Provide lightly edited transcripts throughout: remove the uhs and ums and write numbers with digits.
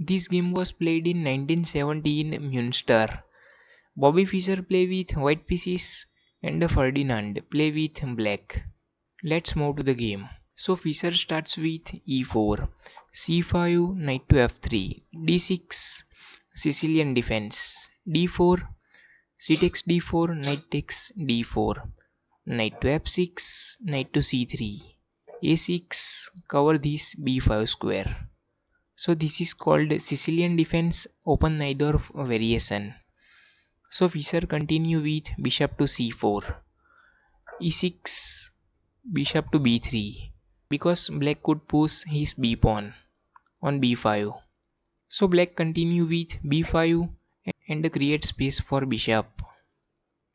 This game was played in 1970 in Münster. Bobby Fischer play with white pieces and Ferdinand play with black. Let's move to the game. So Fischer starts with e4, c5, knight to f3, d6, Sicilian defense, d4, c takes d4, knight takes d4, knight to f6, knight to c3, a6, cover this b5 square. So this is called Sicilian defense open neither variation. So Fischer continue with bishop to c4, e6, bishop to b3 because black could push his b pawn on b5. So black continue with b5 and create space for bishop.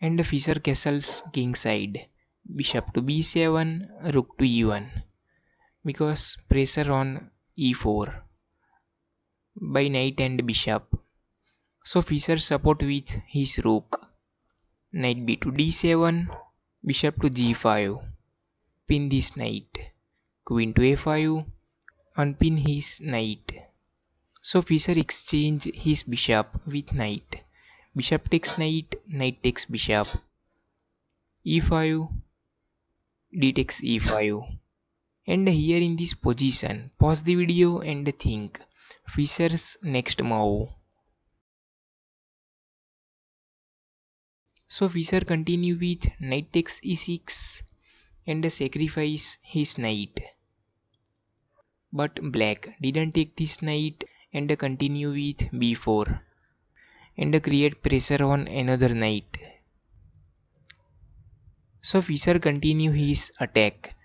And Fischer castles king side, bishop to b7, rook to e1 because pressure on e4 by knight and bishop. So Fischer support with his rook, knight b to d7, bishop to g5, pin this knight, queen to a5, unpin his knight. So Fischer exchange his bishop with knight. Bishop takes knight, knight takes bishop, e5, d takes e5. And here in this position, pause the video and think Fischer's next move. So Fischer continue with knight takes e6 and sacrifice his knight. But black didn't take this knight and continue with b4 and create pressure on another knight. So Fischer continue his attack.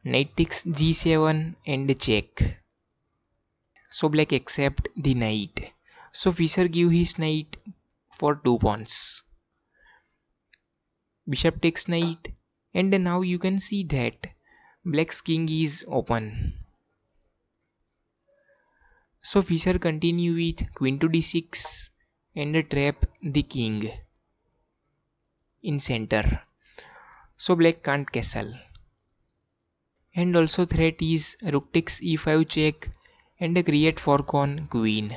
Knight takes g7 and check. So black accept the knight. So Fischer give his knight for 2 pawns. Bishop takes knight and now you can see that black's king is open. So Fischer continue with queen to d6 and trap the king in center. So black can't castle. And also threat is rook takes e5 check and create fork on queen.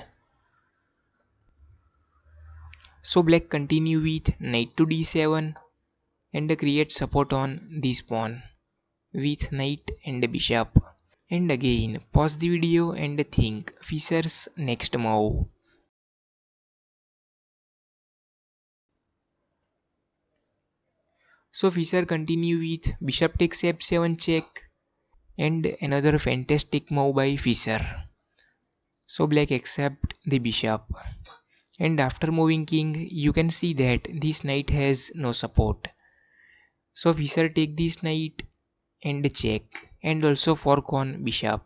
So black continue with knight to d7 and create support on this pawn with knight and bishop. And again pause the video and think Fischer's next move. So Fischer continue with bishop takes f7 check and another fantastic move by Fischer. So black accept the bishop. And after moving king you can see that this knight has no support. So Fischer take this knight and check and also fork on bishop.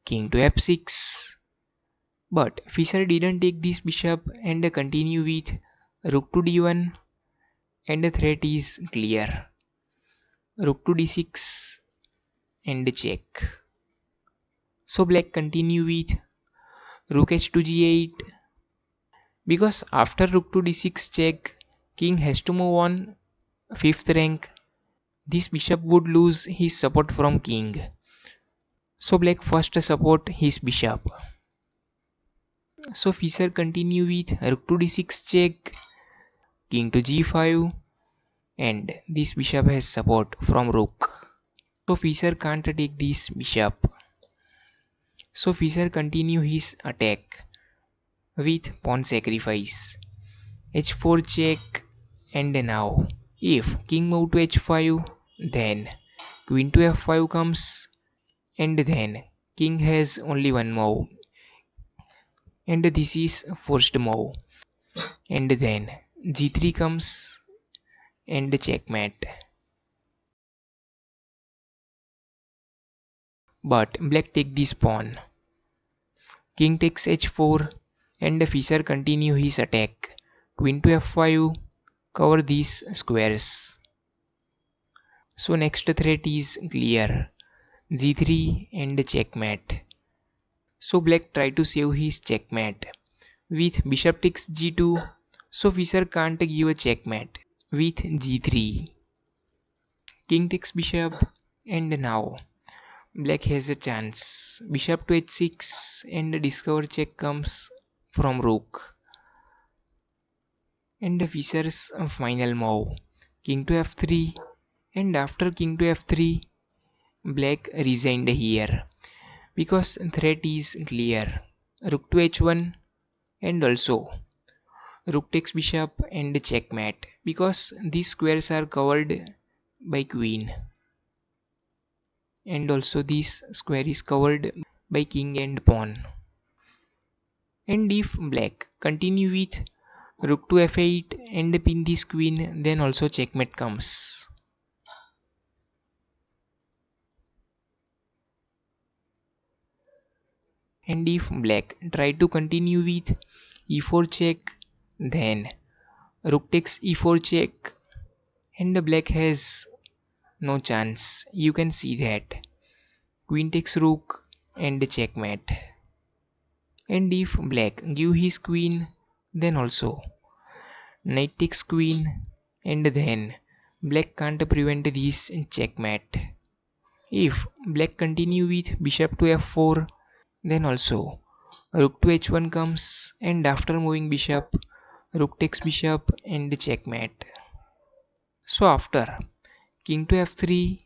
King to f6. But Fischer didn't take this bishop and continue with rook to d1 and the threat is clear. Rook to d6 and check. So black continue with rook h to g8 because after rook to d6 check king has to move on 5th rank. This bishop would lose his support from king. So black first support his bishop. So Fischer continue with rook to d6 check, king to g5 and this bishop has support from rook. So Fischer can't take this bishop. So Fischer continue his attack with pawn sacrifice. h4 check and now if king move to h5 then queen to f5 comes and then king has only one move and this is first move and then g3 comes and checkmate. But black take this pawn. King takes h4 and Fischer continue his attack. Queen to f5 cover these squares. So next threat is clear. g3 and checkmate. So black try to save his checkmate with bishop takes g2. So Fischer can't give a checkmate with g3. King takes bishop and now Black has a chance. Bishop to h6 and the discover check comes from rook. And the Fischer's final move. King to f3, and after king to f3, black resigned here because threat is clear. Rook to h1 and also rook takes bishop and checkmate because these squares are covered by queen, and also this square is covered by king and pawn. And if black continue with rook to f8 and pin this queen, then also checkmate comes. And if black try to continue with e4 check, then rook takes e4 check, and black has no chance. You can see that. Queen takes rook and checkmate. And if black give his queen, then also knight takes queen, and then black can't prevent this checkmate. If black continue with bishop to f4, then also rook to h1 comes, and after moving bishop, rook takes bishop and checkmate. So after king to f3,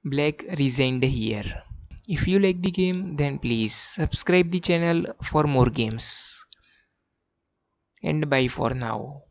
black resigned here. If you like the game, then please subscribe the channel for more games. And bye for now.